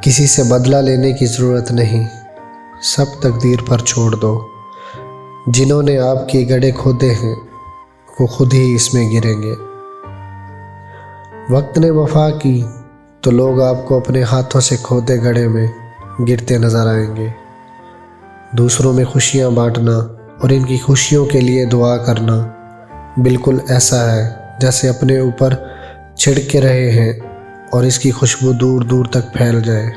किसी से बदला लेने की ज़रूरत नहीं, सब तकदीर पर छोड़ दो। जिन्होंने आपके गड्ढे खोदे हैं वो खुद ही इसमें गिरेंगे। वक्त ने वफा की तो लोग आपको अपने हाथों से खोदे गड्ढे में गिरते नज़र आएंगे। दूसरों में खुशियाँ बांटना और इनकी खुशियों के लिए दुआ करना बिल्कुल ऐसा है जैसे अपने ऊपर छिड़के रहे हैं और इसकी खुशबू दूर दूर तक फैल जाए।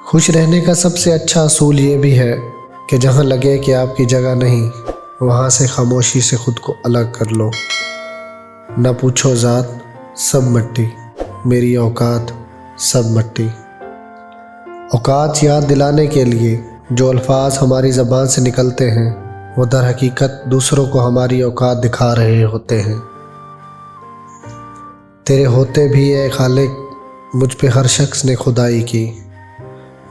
खुश रहने का सबसे अच्छा असूल ये भी है कि जहाँ लगे कि आपकी जगह नहीं, वहाँ से खामोशी से ख़ुद को अलग कर लो। न पूछो ज़ात, सब मट्टी, मेरी औकात सब मट्टी। औकात याद दिलाने के लिए जो अल्फाज हमारी ज़बान से निकलते हैं वो दर हकीकत दूसरों को हमारी औकात दिखा रहे होते हैं। तेरे होते भी ए खालिक मुझ पे हर शख्स ने खुदाई की।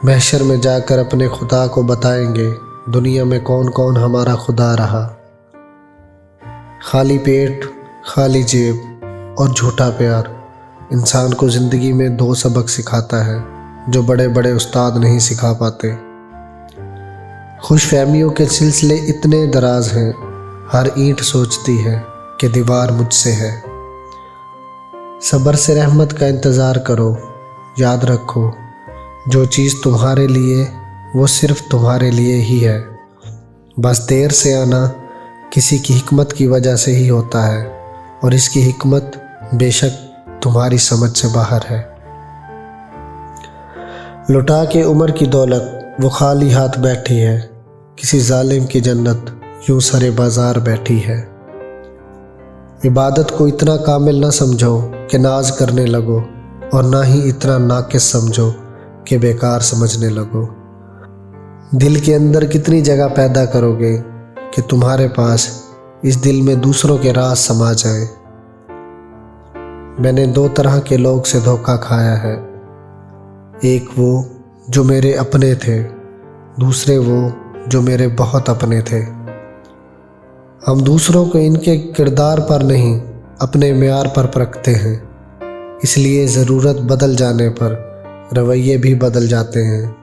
महशर में जाकर अपने खुदा को बताएंगे दुनिया में कौन कौन हमारा खुदा रहा। खाली पेट, खाली जेब और झूठा प्यार इंसान को ज़िंदगी में दो सबक सिखाता है जो बड़े बड़े उस्ताद नहीं सिखा पाते। खुश फहमियों के सिलसिले इतने दराज हैं, हर ईंट सोचती है कि दीवार मुझसे है। सब्र से रहमत का इंतज़ार करो, याद रखो जो चीज़ तुम्हारे लिए वो सिर्फ़ तुम्हारे लिए ही है। बस देर से आना किसी की हिकमत की वजह से ही होता है और इसकी हिकमत बेशक तुम्हारी समझ से बाहर है। लुटा के उम्र की दौलत वो खाली हाथ बैठी है, किसी जालिम की जन्नत यूं सरे बाजार बैठी है। इबादत को इतना कामिल ना समझो कि नाज करने लगो और ना ही इतना नाकिस समझो कि बेकार समझने लगो। दिल के अंदर कितनी जगह पैदा करोगे कि तुम्हारे पास इस दिल में दूसरों के राज समा जाए। मैंने दो तरह के लोग से धोखा खाया है, एक वो जो मेरे अपने थे, दूसरे वो जो मेरे बहुत अपने थे। हम दूसरों को इनके किरदार पर नहीं अपने मेयार पर परखते हैं, इसलिए ज़रूरत बदल जाने पर रवैये भी बदल जाते हैं।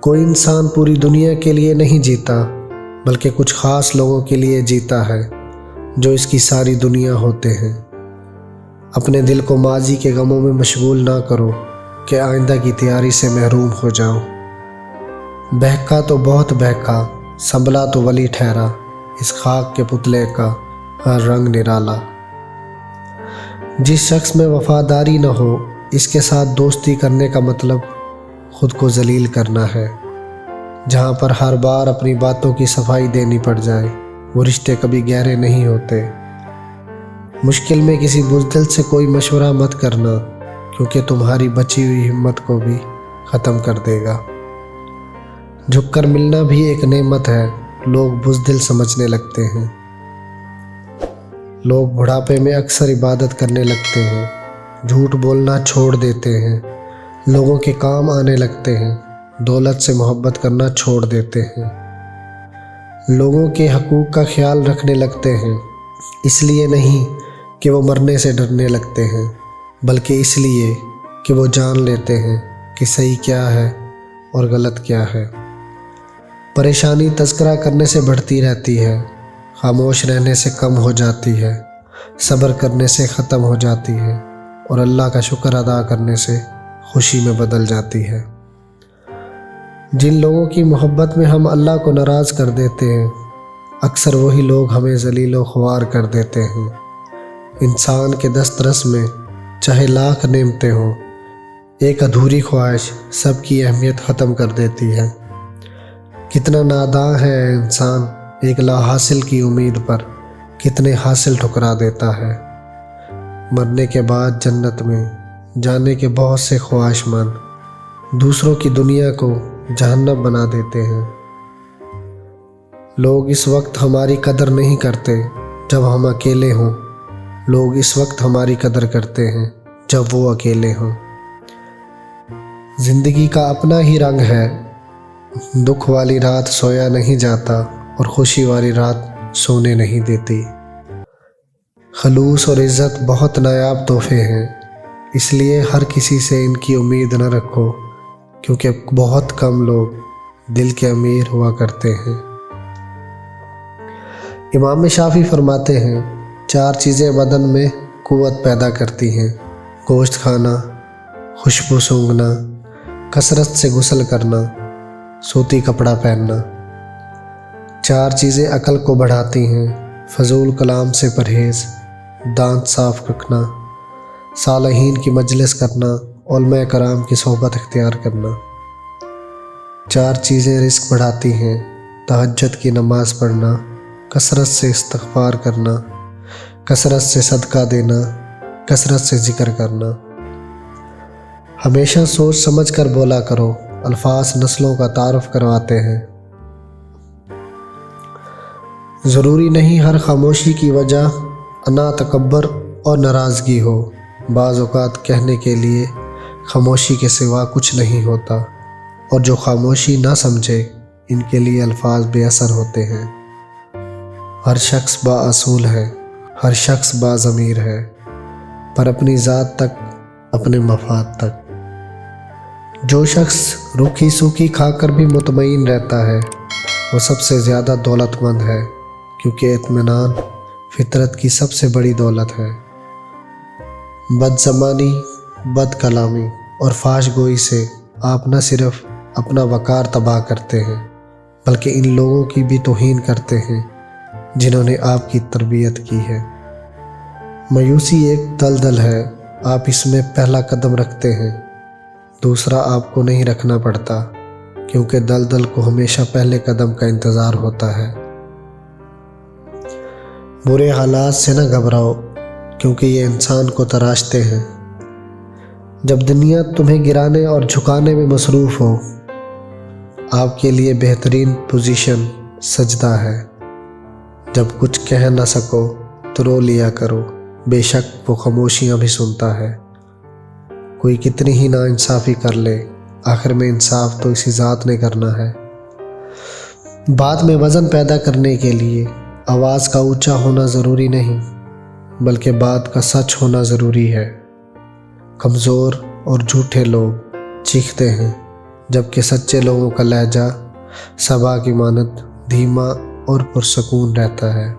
कोई इंसान पूरी दुनिया के लिए नहीं जीता बल्कि कुछ ख़ास लोगों के लिए जीता है जो इसकी सारी दुनिया होते हैं। अपने दिल को माजी के गमों में मशगूल ना करो कि आइंदा की तैयारी से महरूम हो जाओ। बहका तो बहुत बहका, संभला तो वली ठहरा, इस खाक के पुतले का हर रंग निराला। जिस शख्स में वफादारी न हो इसके साथ दोस्ती करने का मतलब खुद को जलील करना है। जहाँ पर हर बार अपनी बातों की सफाई देनी पड़ जाए वो रिश्ते कभी गहरे नहीं होते। मुश्किल में किसी बुज़दिल से कोई मशवरा मत करना क्योंकि तुम्हारी बची हुई हिम्मत को भी ख़त्म कर देगा। झुककर मिलना भी एक नेमत है, लोग बुज़दिल समझने लगते हैं। लोग बुढ़ापे में अक्सर इबादत करने लगते हैं, झूठ बोलना छोड़ देते हैं, लोगों के काम आने लगते हैं, दौलत से मोहब्बत करना छोड़ देते हैं, लोगों के हकूक़ का ख्याल रखने लगते हैं। इसलिए नहीं कि वो मरने से डरने लगते हैं बल्कि इसलिए कि वो जान लेते हैं कि सही क्या है और गलत क्या है। परेशानी तज़किरा करने से बढ़ती रहती है, खामोश रहने से कम हो जाती है, सब्र करने से ख़त्म हो जाती है और अल्लाह का शुक्र अदा करने से खुशी में बदल जाती है। जिन लोगों की मोहब्बत में हम अल्लाह को नाराज़ कर देते हैं अक्सर वही लोग हमें ज़लील व ख्वार कर देते हैं। इंसान के दस्तरस में चाहे लाख नेमतें हों, एक अधूरी ख्वाहिश सबकी अहमियत ख़त्म कर देती है। कितना नादां है इंसान एक ला हासिल की उम्मीद पर कितने हासिल ठुकरा देता है। मरने के बाद जन्नत में जाने के बहुत से ख्वाहिशमंद दूसरों की दुनिया को जहन्नम बना देते हैं। लोग इस वक्त हमारी कदर नहीं करते जब हम अकेले हों, लोग इस वक्त हमारी कदर करते हैं जब वो अकेले हों। ज़िंदगी का अपना ही रंग है, दुख वाली रात सोया नहीं जाता और खुशी वाली रात सोने नहीं देती। खलूस और इज़्ज़त बहुत नायाब तोहफे हैं, اس لیے ہر کسی سے ان کی امید نہ رکھو، کیونکہ بہت کم لوگ دل کے امیر ہوا کرتے ہیں۔ امام شافعی فرماتے ہیں 4 چیزیں بدن میں قوت پیدا کرتی ہیں: گوشت کھانا، خوشبو سونگھنا، کثرت سے غسل کرنا، سوتی کپڑا پہننا۔ 4 چیزیں عقل کو بڑھاتی ہیں: فضول کلام سے پرہیز، دانت صاف رکھنا، صالحین کی مجلس کرنا، علماء کرام کی صحبت اختیار کرنا۔ 4 چیزیں رزق بڑھاتی ہیں: تہجد کی نماز پڑھنا، کثرت سے استغفار کرنا، کثرت سے صدقہ دینا، کثرت سے ذکر کرنا۔ ہمیشہ سوچ سمجھ کر بولا کرو، الفاظ نسلوں کا تعارف کرواتے ہیں۔ ضروری نہیں ہر خاموشی کی وجہ انا، تکبر اور ناراضگی ہو۔ بعض اوقات کہنے کے لیے خاموشی کے سوا کچھ نہیں ہوتا، اور جو خاموشی نہ سمجھے ان کے لیے الفاظ بے اثر ہوتے ہیں۔ ہر شخص با اصول ہے، ہر شخص با ضمیر ہے، پر اپنی ذات تک، اپنے مفاد تک۔ جو شخص روکھی سوکھی کھا کر بھی مطمئن رہتا ہے وہ سب سے زیادہ دولت مند ہے، کیونکہ اطمینان فطرت کی سب سے بڑی دولت ہے۔ بد زبانی، بد کلامی اور فحش گوئی سے آپ نہ صرف اپنا وقار تباہ کرتے ہیں بلکہ ان لوگوں کی بھی توہین کرتے ہیں جنہوں نے آپ کی تربیت کی ہے۔ مایوسی ایک دلدل ہے، آپ اس میں پہلا قدم رکھتے ہیں، دوسرا آپ کو نہیں رکھنا پڑتا، کیونکہ دلدل کو ہمیشہ پہلے قدم کا انتظار ہوتا ہے۔ برے حالات سے نہ گھبراؤ، کیونکہ یہ انسان کو تراشتے ہیں۔ جب دنیا تمہیں گرانے اور جھکانے میں مصروف ہو، آپ کے لیے بہترین پوزیشن سجدہ ہے۔ جب کچھ کہہ نہ سکو تو رو لیا کرو، بے شک وہ خاموشیاں بھی سنتا ہے۔ کوئی کتنی ہی ناانصافی کر لے، آخر میں انصاف تو اسی ذات نے کرنا ہے۔ بات میں وزن پیدا کرنے کے لیے آواز کا اونچا ہونا ضروری نہیں، بلکہ بات کا سچ ہونا ضروری ہے۔ کمزور اور جھوٹے لوگ چیختے ہیں، جبکہ سچے لوگوں کا لہجہ صبا کی مانند دھیما اور پرسکون رہتا ہے۔